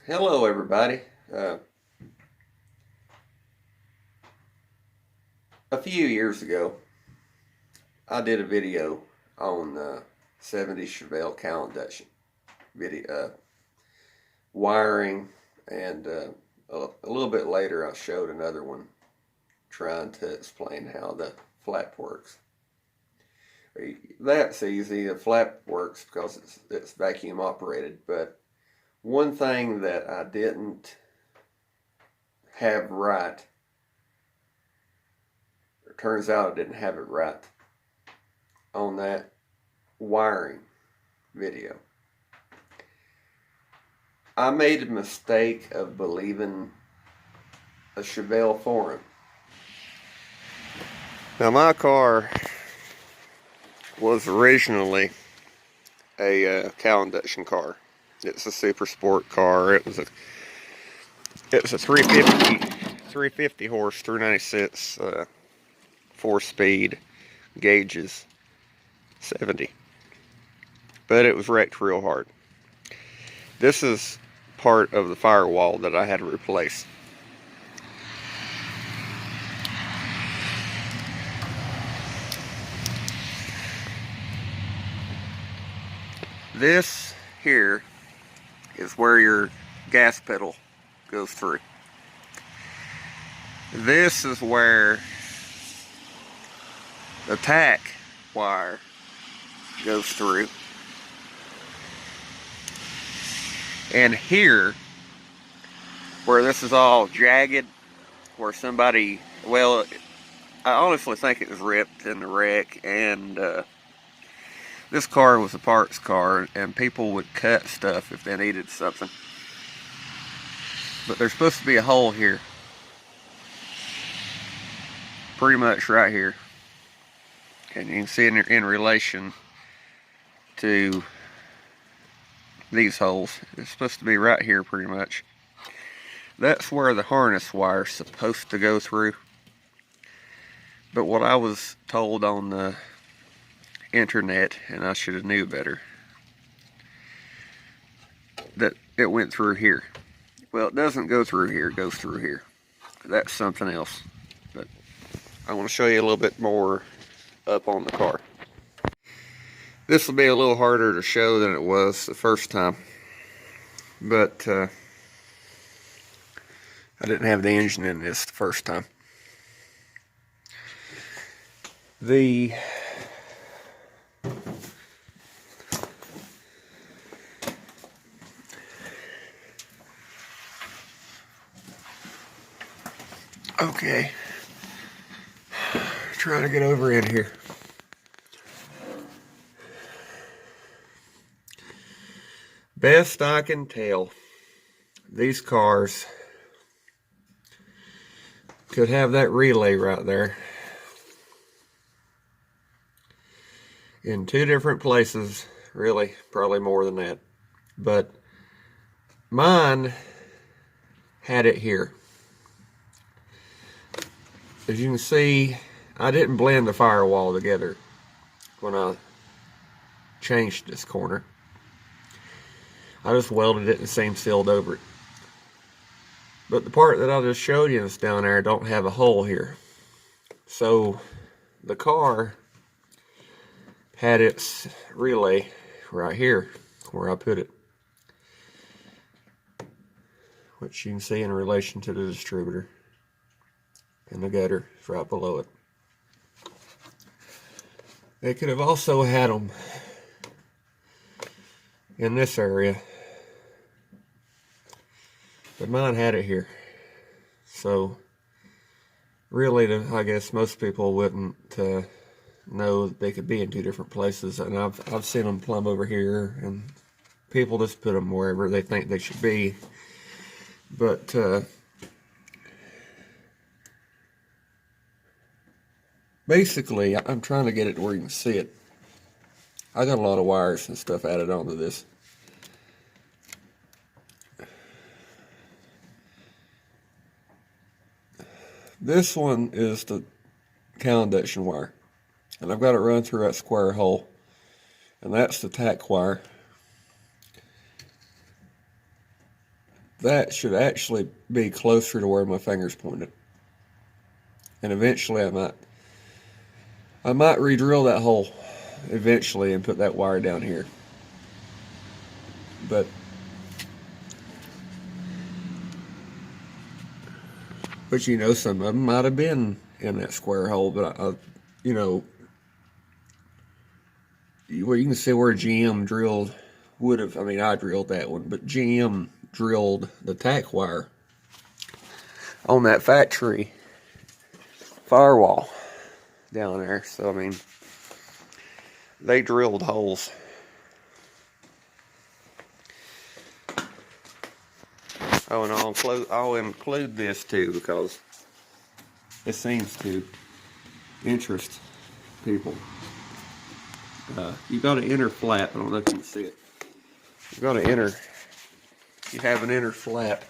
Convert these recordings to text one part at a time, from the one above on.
Hello everybody. A few years ago I did a video on 70 Chevelle cowl induction video, wiring, and a little bit later I showed another one trying to explain how the flap works. That's easy. The flap works because it's vacuum operated, but one thing that I didn't have right, it turns out I didn't have it right on that wiring video. I made a mistake of believing a Chevelle foreign. Now my car was originally a cowl induction car. It's a super sport car. It was a 350 horse 396 4-speed gauges 70, but it was wrecked real hard. This is part of the firewall that I had to replace. This here is where your gas pedal goes through. This is where the tack wire goes through. And here, where this is all jagged, where somebody, well, I honestly think it was ripped in the wreck, and this car was a parts car, and people would cut stuff if they needed something. But there's supposed to be a hole here. Pretty much right here. And you can see it in relation to these holes. It's supposed to be right here pretty much. That's where the harness wire is supposed to go through. But what I was told on the internet, and I should have knew better, that it went through here. Well, it doesn't go through here, it goes through here. That's something else. But I want to show you a little bit more up on the car. This will be a little harder to show than it was the first time, but I didn't have the engine in this the first time. Okay, trying to get over in here. Best I can tell, these cars could have that relay right there in two different places, really, probably more than that. But mine had it here. As you can see, I didn't blend the firewall together when I changed this corner. I just welded it and seam sealed over it. But the part that I just showed you that's down there don't have a hole here. So the car had its relay right here where I put it, which you can see in relation to the distributor, and the gutter is right below it. They could have also had them in this area, but mine had it here. So really, I guess most people wouldn't know that they could be in two different places, and I've seen them plumb over here, and people just put them wherever they think they should be. But basically, I'm trying to get it where you can see it. I got a lot of wires and stuff added onto this. This one is the cowl induction wire, and I've got it run through that square hole, and that's the tack wire. that should actually be closer to where my finger's pointed. And eventually I might re-drill that hole eventually and put that wire down here. But you know, some of them might have been in that square hole, but you know, where you can see where GM drilled would have, I mean, I drilled that one, but GM drilled the tack wire on that factory firewall down there. So I mean, they drilled holes. Oh, and I'll include this too, because it seems to interest people. You got an inner flap. I don't know if you can see it. You have an inner flap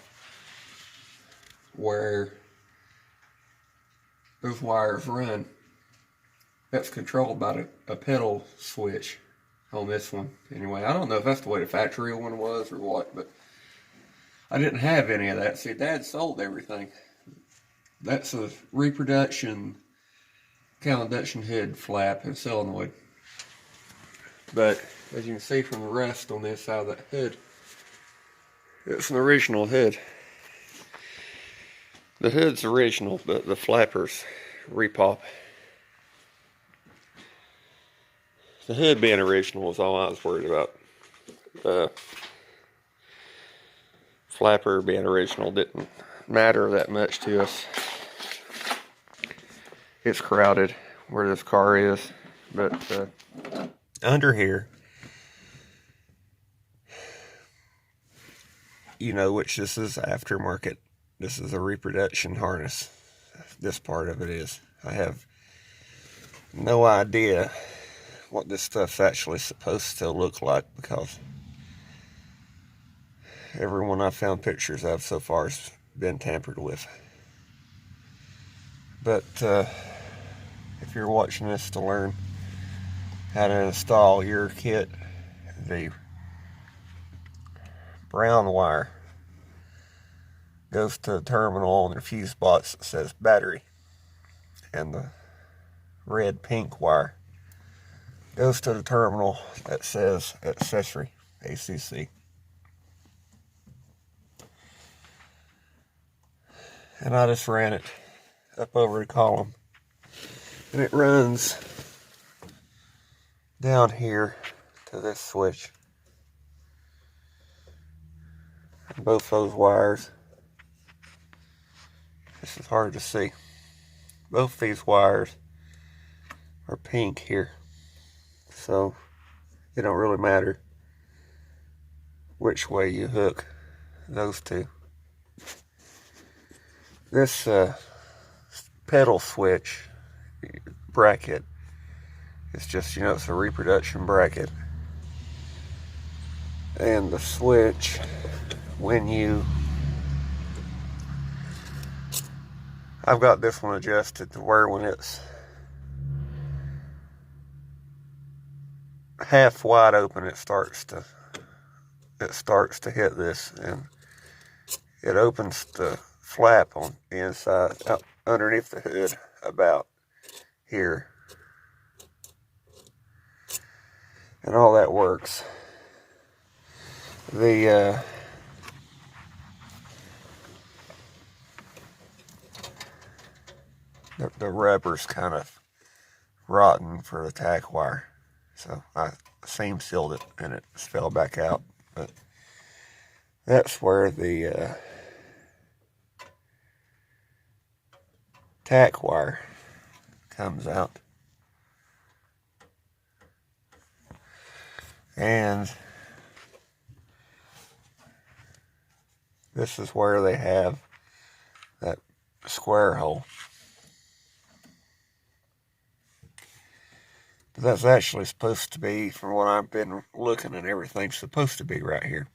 where those wires run. That's controlled by a pedal switch on this one. Anyway, I don't know if that's the way the factory one was or what, but I didn't have any of that. See, Dad sold everything. That's a reproduction cowl induction head flap and solenoid. But as you can see from the rest on this side of that hood, it's an original hood. The hood's original, but the flappers repop. The hood being original is all I was worried about. The flapper being original didn't matter that much to us. It's crowded where this car is, but under here, you know, which this is aftermarket. This is a reproduction harness. This part of it is. I have no idea what this stuff's actually supposed to look like, because everyone I've found pictures of so far has been tampered with. But if you're watching this to learn how to install your kit, the brown wire goes to the terminal on the fuse box that says battery, and the red pink wire goes to the terminal that says accessory, ACC. And I just ran it up over the column, and it runs down here to this switch. And both those wires, this is hard to see, both these wires are pink here, so it don't really matter which way you hook those two. This pedal switch bracket, it's just, you know, it's a reproduction bracket. And the switch, I've got this one adjusted to where when it's half wide open, it starts to hit this, and it opens the flap on the inside, out underneath the hood, about here, and all that works. The rubber's kind of rotten for the tack wire, so I seam sealed it and it fell back out. But that's where the tack wire comes out, and this is where they have that square hole. But that's actually supposed to be, from what I've been looking and everything, supposed to be right here.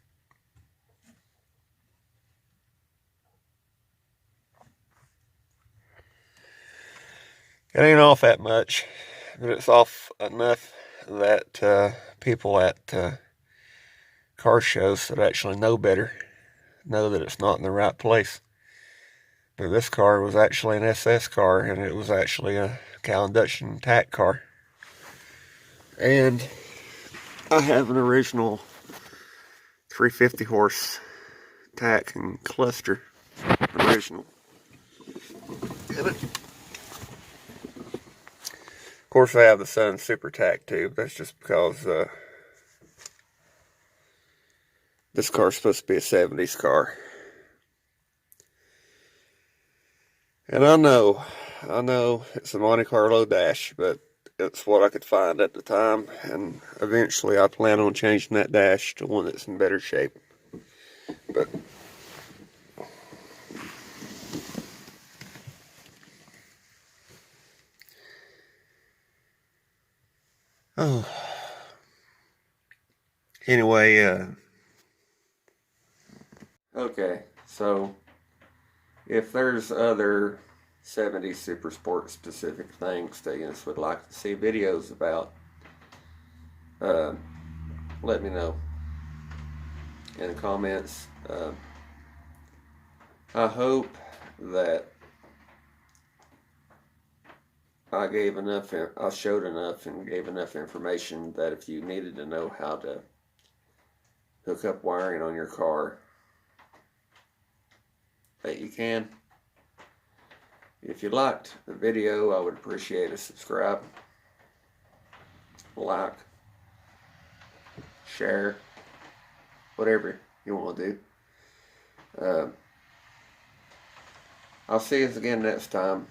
It ain't off that much, but it's off enough that people at car shows that actually know better know that it's not in the right place. But this car was actually an SS car, and it was actually a cowl induction tack car. And I have an original 350 horse tack and cluster. Original. Of course, I have the Sun Super Tack too. That's just because this car's supposed to be a 70s car. And I know it's a Monte Carlo dash, but it's what I could find at the time. And eventually I plan on changing that dash to one that's in better shape. But oh, anyway, okay, so if there's other 70s Super Sport specific things that you would like to see videos about, let me know in the comments. I hope that I showed enough and gave enough information that if you needed to know how to hook up wiring on your car, that you can. If you liked the video, I would appreciate a subscribe, like, share, whatever you want to do. I'll see you again next time,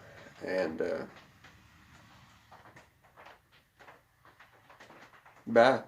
and bye.